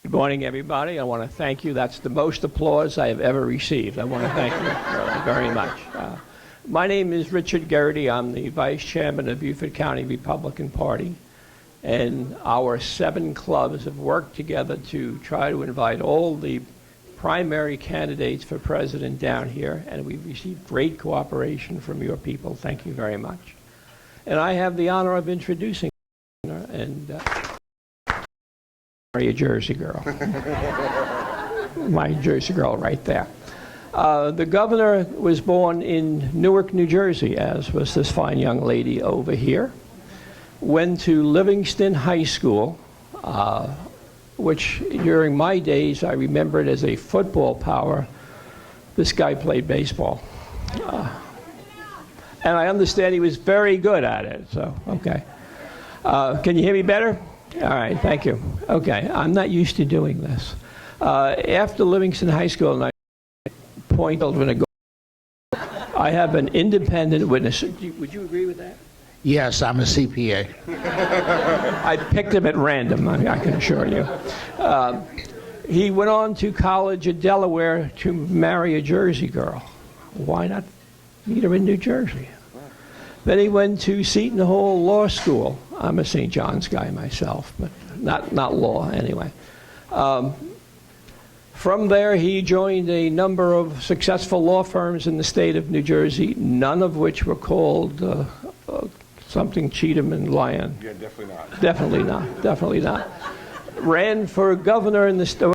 Good morning, everybody. I want to thank you. That's the most applause I have ever received. I want to thank you really very much. My name is Richard Garrity. I'm the Vice Chairman of Beaufort County Republican Party. And our 7 clubs have worked together to try to invite all the primary candidates for president down here, and we've received great cooperation from your people. Thank you very much. And I have the honor of introducing her, and a Jersey girl. My Jersey girl right there. The governor was born in Newark, New Jersey, as was this fine young lady over here. Went to Livingston High School, which during my days I remembered as a football power. This guy played baseball. And I understand he was very good at it, so, okay. Can you hear me better? All right, thank you. Okay, I'm not used to doing this. After Livingston High School, and I I have an independent witness. Would you agree with that? Yes, I'm a CPA. I picked him at random, I can assure you. He went on to college at Delaware to marry a Jersey girl. Why not meet her in New Jersey? Then he went to Seton Hall Law School. I'm a St. John's guy myself, but not law anyway. From there, he joined a number of successful law firms in the state of New Jersey, none of which were called something Cheatham and Lyon. Yeah, definitely not. Definitely not. Definitely not. Ran for governor in the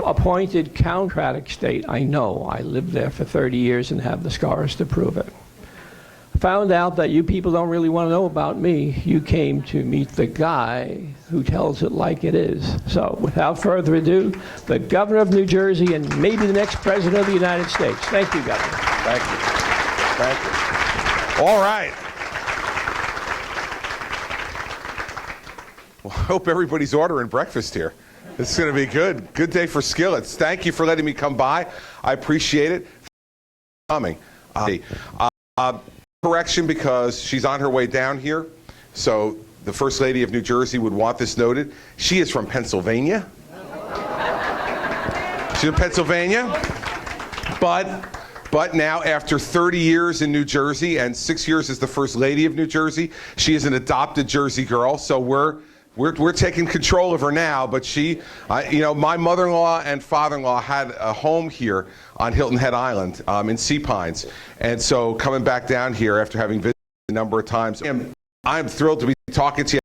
appointed Democratic state. I know. I lived there for 30 years and have the scars to prove it. Found out that you people don't really want to know about me. You came to meet the guy who tells it like it is. So without further ado, the governor of New Jersey and maybe the next president of the United States. Thank you, Governor. Thank you. Thank you. All right. Well, I hope everybody's ordering breakfast here. This is going to be good. Good day for Skillets. Thank you for letting me come by. I appreciate it. Coming. Correction, because she's on her way down here, so the First Lady of New Jersey would want this noted. She is from Pennsylvania. She's in Pennsylvania, but now after 30 years in New Jersey and 6 years as the First Lady of New Jersey, she is an adopted Jersey girl, so we're taking control of her now, but she, you know, my mother-in-law and father-in-law had a home here on Hilton Head Island in Sea Pines. And so coming back down here after having visited a number of times, I'm thrilled to be talking to you.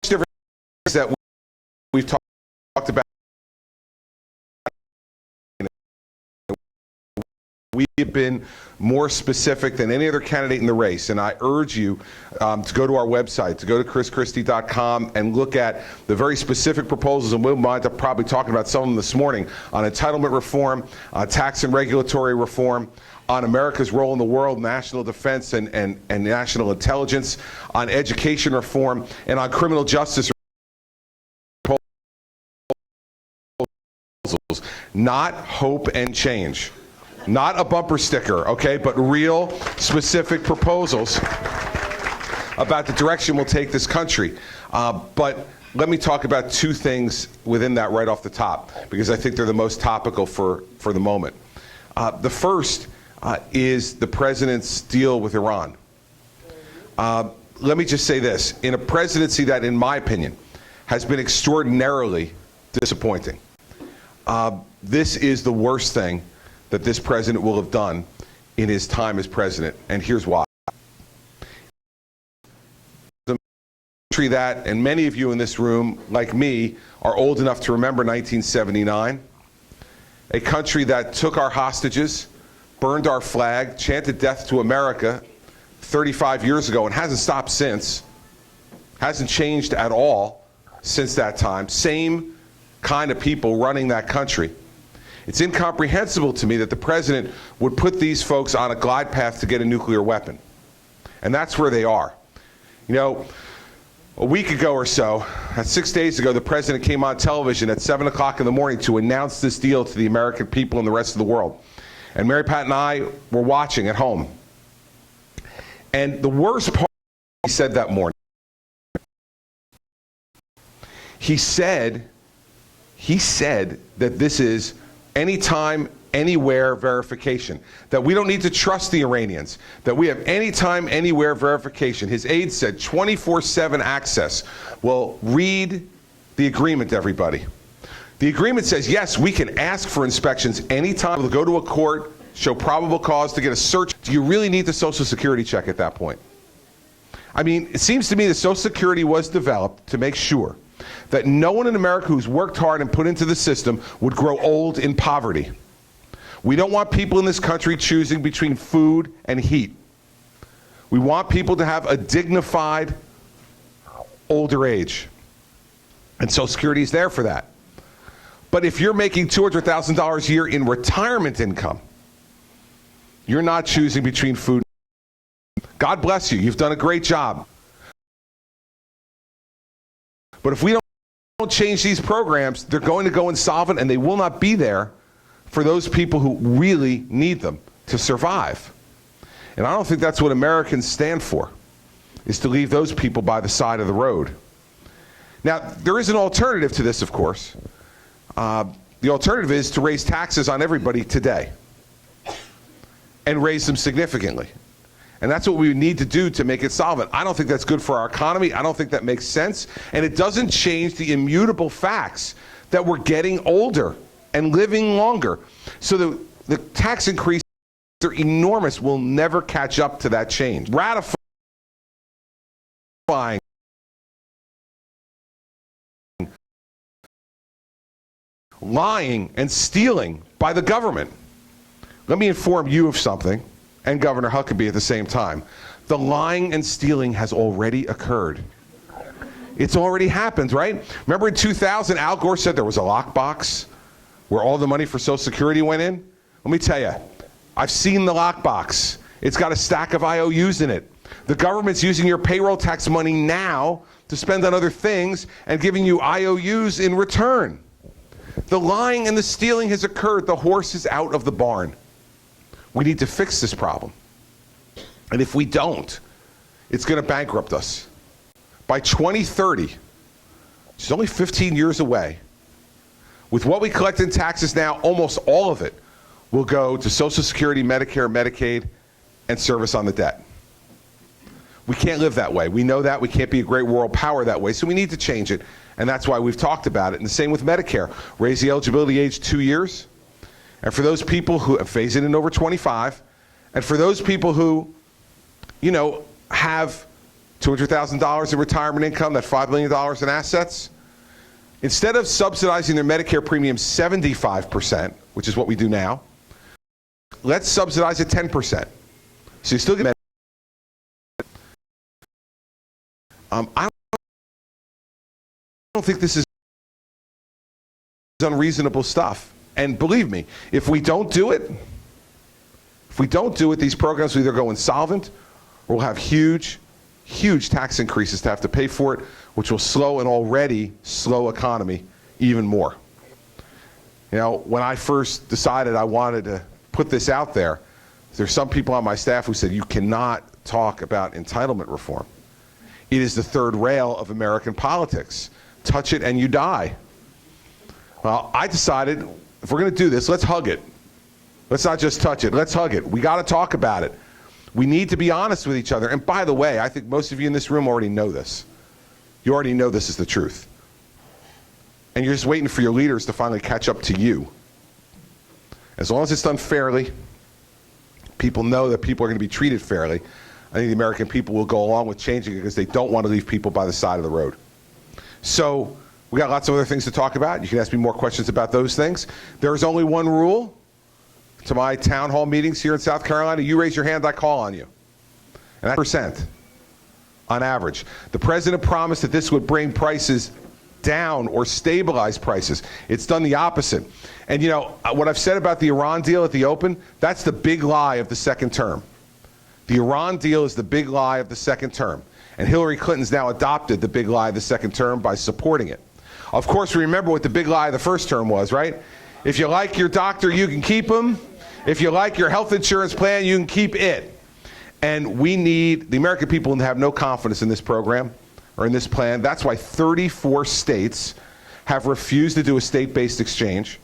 Different things that we've talked about. We have been more specific than any other candidate in the race, and I urge you to go to our website, to go to chrischristie.com and look at the very specific proposals, and we'll wind up probably talking about some of them this morning, on entitlement reform, tax and regulatory reform, on America's role in the world, national defense and national intelligence, on education reform, and on criminal justice proposals. Not hope and change. Not a bumper sticker, okay, but real specific proposals about the direction we'll take this country. But let me talk about 2 things within that right off the top, because I think they're the most topical for the moment. The first is the president's deal with Iran. Let me just say this. In a presidency that, in my opinion, has been extraordinarily disappointing, this is the worst thing that this president will have done in his time as president, and here's why. The country that, and many of you in this room, like me, are old enough to remember 1979, a country that took our hostages, burned our flag, chanted death to America 35 years ago, and hasn't stopped since, hasn't changed at all since that time. Same kind of people running that country. It's incomprehensible to me that the president would put these folks on a glide path to get a nuclear weapon. And that's where they are. You know, a week ago or so, 6 days ago, the president came on television at 7 o'clock in the morning to announce this deal to the American people and the rest of the world. And Mary Pat and I were watching at home. And the worst part he said that morning, he said He said that this is anytime, anywhere verification, that we don't need to trust the Iranians, that we have anytime, anywhere verification. His aide said 24/7 access. Well, read the agreement, everybody. The agreement says, yes, we can ask for inspections anytime. We'll go to a court, show probable cause to get a search. Do you really need the Social Security check at that point? I mean, it seems to me that Social Security was developed to make sure that no one in America who's worked hard and put into the system would grow old in poverty. We don't want people in this country choosing between food and heat. We want people to have a dignified older age. And Social Security is there for that. But if you're making $200,000 a year in retirement income, you're not choosing between food. God bless you. You've done a great job. But if we don't change these programs, they're going to go insolvent, and they will not be there for those people who really need them to survive. And I don't think that's what Americans stand for, is to leave those people by the side of the road. Now, there is an alternative to this, of course. The alternative is to raise taxes on everybody today and raise them significantly. And that's what we need to do to make it solvent. I don't think that's good for our economy. I don't think that makes sense. And it doesn't change the immutable facts that we're getting older and living longer. So the tax increases are enormous. We'll never catch up to that change. Ratifying lying and stealing by the government. Let me inform you of something, and Governor Huckabee at the same time. The lying and stealing has already occurred. It's already happened, right? Remember in 2000, Al Gore said there was a lockbox where all the money for Social Security went in? Let me tell you, I've seen the lockbox. It's got a stack of IOUs in it. The government's using your payroll tax money now to spend on other things and giving you IOUs in return. The lying and the stealing has occurred. The horse is out of the barn. We need to fix this problem. And if we don't, it's going to bankrupt us. By 2030, which is only 15 years away, with what we collect in taxes now, almost all of it will go to Social Security, Medicare, Medicaid, and service on the debt. We can't live that way. We know that. We can't be a great world power that way, so we need to change it. And that's why we've talked about it. And the same with Medicare. Raise the eligibility age 2 years. And for those people who phase it in over 25, and for those people who, you know, have $200,000 in retirement income, that $5 million in assets, instead of subsidizing their Medicare premium 75%, which is what we do now, let's subsidize it 10%. So you still get I don't think this is unreasonable stuff. And believe me, if we don't do it, these programs will either go insolvent or we'll have huge, huge tax increases to have to pay for it, which will slow an already slow economy even more. You know, when I first decided I wanted to put this out there, there's some people on my staff who said, you cannot talk about entitlement reform. It is the third rail of American politics. Touch it and you die. Well, I decided, if we're going to do this, let's hug it. Let's not just touch it. Let's hug it. We got to talk about it. We need to be honest with each other. And by the way, I think most of you in this room already know this. You already know this is the truth. And you're just waiting for your leaders to finally catch up to you. As long as it's done fairly, people know that people are going to be treated fairly, I think the American people will go along with changing it because they don't want to leave people by the side of the road. So we got lots of other things to talk about. You can ask me more questions about those things. There is only one rule to my town hall meetings here in South Carolina. You raise your hand, I call on you. And that's percent on average. The president promised that this would bring prices down or stabilize prices. It's done the opposite. And you know, what I've said about the Iran deal at the open, that's the big lie of the second term. The Iran deal is the big lie of the second term. And Hillary Clinton's now adopted the big lie of the second term by supporting it. Of course, remember what the big lie of the first term was, right? If you like your doctor, you can keep him. If you like your health insurance plan, you can keep it. And we need the American people to have no confidence in this program or in this plan. That's why 34 states have refused to do a state-based exchange.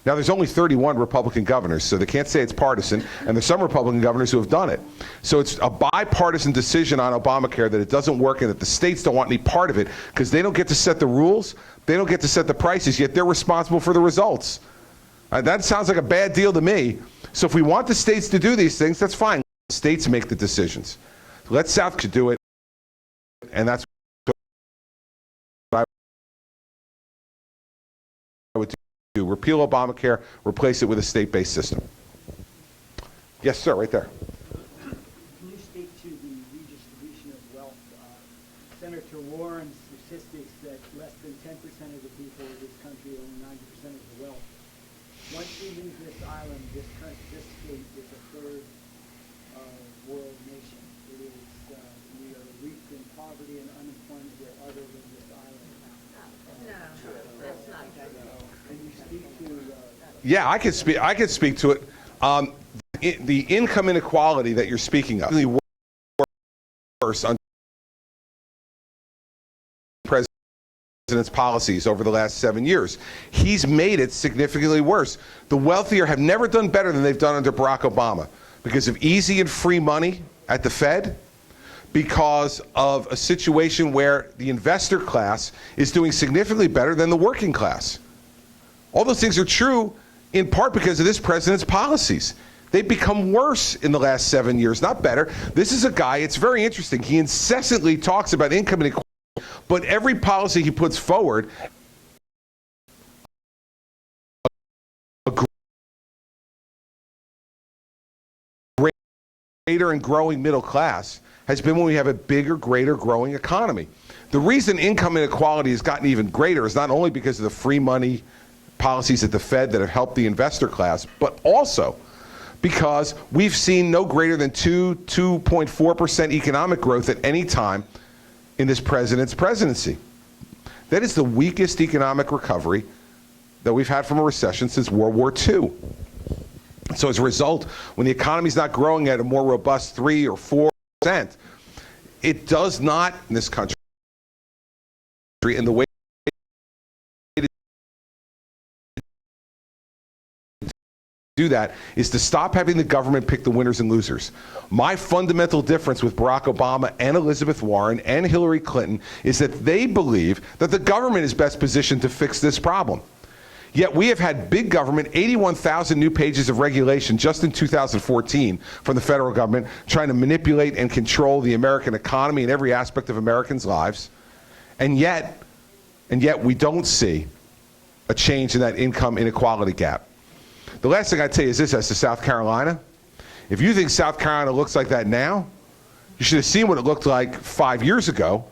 Now, there's only 31 Republican governors, so they can't say it's partisan, and there's some Republican governors who have done it. So it's a bipartisan decision on Obamacare that it doesn't work and that the states don't want any part of it because they don't get to set the rules, they don't get to set the prices, yet they're responsible for the results. That sounds like a bad deal to me. So if we want the states to do these things, that's fine. States make the decisions. Let South Carolina do it, and that's what I would do. Repeal Obamacare, replace it with a state-based system. Yes, sir, right there. Can you speak to the redistribution of wealth? Senator Warren's statistics that less than 10% of the people of this country own 90% of the wealth. Once we leave this island, this state is a third world nation. It is, we are reaped in poverty and unemployment where other than this island. No, that's not true. Can you speak to? Yeah, I could speak to it. The income inequality that you're speaking of, really worse under the president's policies over the last 7 years. He's made it significantly worse. The wealthier have never done better than they've done under Barack Obama because of easy and free money at the Fed, because of a situation where the investor class is doing significantly better than the working class. All those things are true in part because of this president's policies. They've become worse in the last 7 years, not better. This is a guy, it's very interesting. He incessantly talks about income inequality, but every policy he puts forward, a greater and growing middle class has been when we have a bigger, greater, growing economy. The reason income inequality has gotten even greater is not only because of the free money policies at the Fed that have helped the investor class, but also because we've seen no greater than 2.4% economic growth at any time in this president's presidency. That is the weakest economic recovery that we've had from a recession since World War II. So as a result, when the economy's not growing at a more robust 3 or 4%, it does not in this country, in the way do that is to stop having the government pick the winners and losers. My fundamental difference with Barack Obama and Elizabeth Warren and Hillary Clinton is that they believe that the government is best positioned to fix this problem. Yet we have had big government, 81,000 new pages of regulation just in 2014 from the federal government trying to manipulate and control the American economy and every aspect of Americans' lives. And yet we don't see a change in that income inequality gap. The last thing I'd tell you is this as to South Carolina. If you think South Carolina looks like that now, you should have seen what it looked like 5 years ago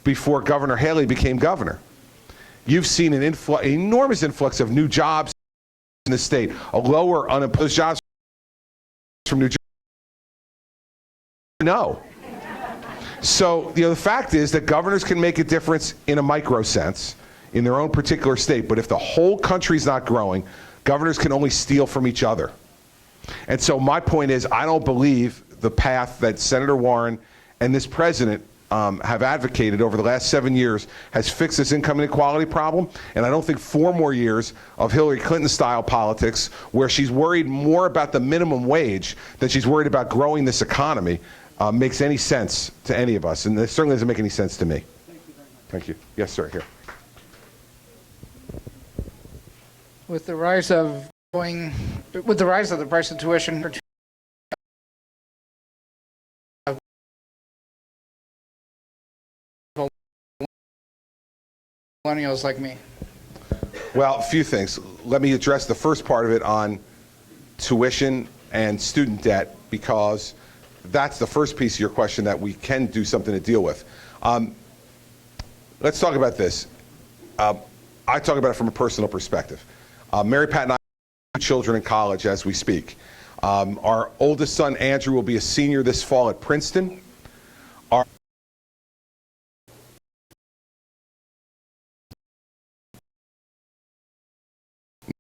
before Governor Haley became governor. You've seen an enormous influx of new jobs in the state, a lower unemployment jobs from New Jersey. No. So, the fact is that governors can make a difference in a micro sense in their own particular state, but if the whole country's not growing, governors can only steal from each other. And so my point is, I don't believe the path that Senator Warren and this president have advocated over the last 7 years has fixed this income inequality problem. And I don't think 4 more years of Hillary Clinton-style politics, where she's worried more about the minimum wage than she's worried about growing this economy, makes any sense to any of us. And it certainly doesn't make any sense to me. Thank you very much. Thank you. Yes, sir, here. With the rise of the price of tuition for millennials like me. Well, a few things. Let me address the first part of it on tuition and student debt, because that's the first piece of your question that we can do something to deal with. Let's talk about this. I talk about it from a personal perspective. Mary Pat and I have 2 children in college as we speak. Our oldest son, Andrew, will be a senior this fall at Princeton.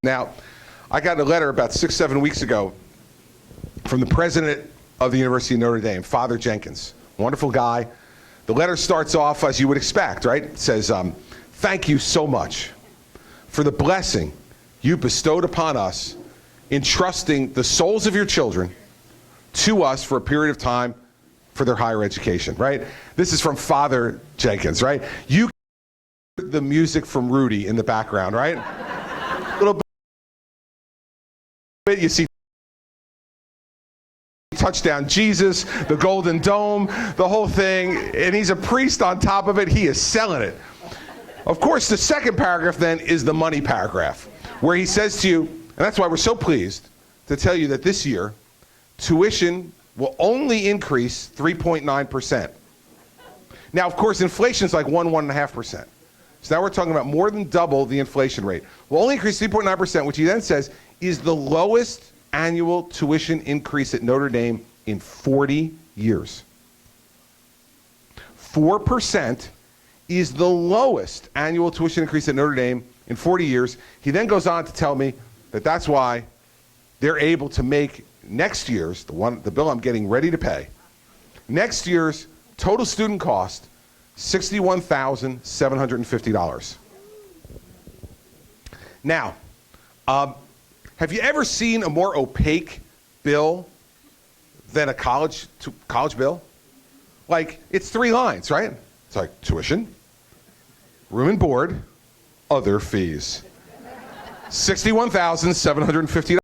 Now, I got a letter about 6-7 weeks ago from the president of the University of Notre Dame, Father Jenkins. Wonderful guy. The letter starts off as you would expect, right? It says, thank you so much for the blessing you bestowed upon us in trusting the souls of your children to us for a period of time for their higher education, right? This is from Father Jenkins, right? You the music from Rudy in the background, right? A little bit, you see Touchdown Jesus, the Golden Dome, the whole thing, and he's a priest on top of it. He is selling it. Of course, the second paragraph then is the money paragraph, where he says to you, and that's why we're so pleased to tell you that this year, tuition will only increase 3.9%. Now, of course, inflation is like 1.5%. So now we're talking about more than double the inflation rate. Will only increase 3.9%, which he then says is the lowest annual tuition increase at Notre Dame in 40 years. 4% is the lowest annual tuition increase at Notre Dame in 40 years. He then goes on to tell me that that's why they're able to make next year's, the bill I'm getting ready to pay, next year's total student cost $61,750. Now, have you ever seen a more opaque bill than a college bill? Like, it's 3 lines, right? It's like tuition, room and board, other fees. $61,750.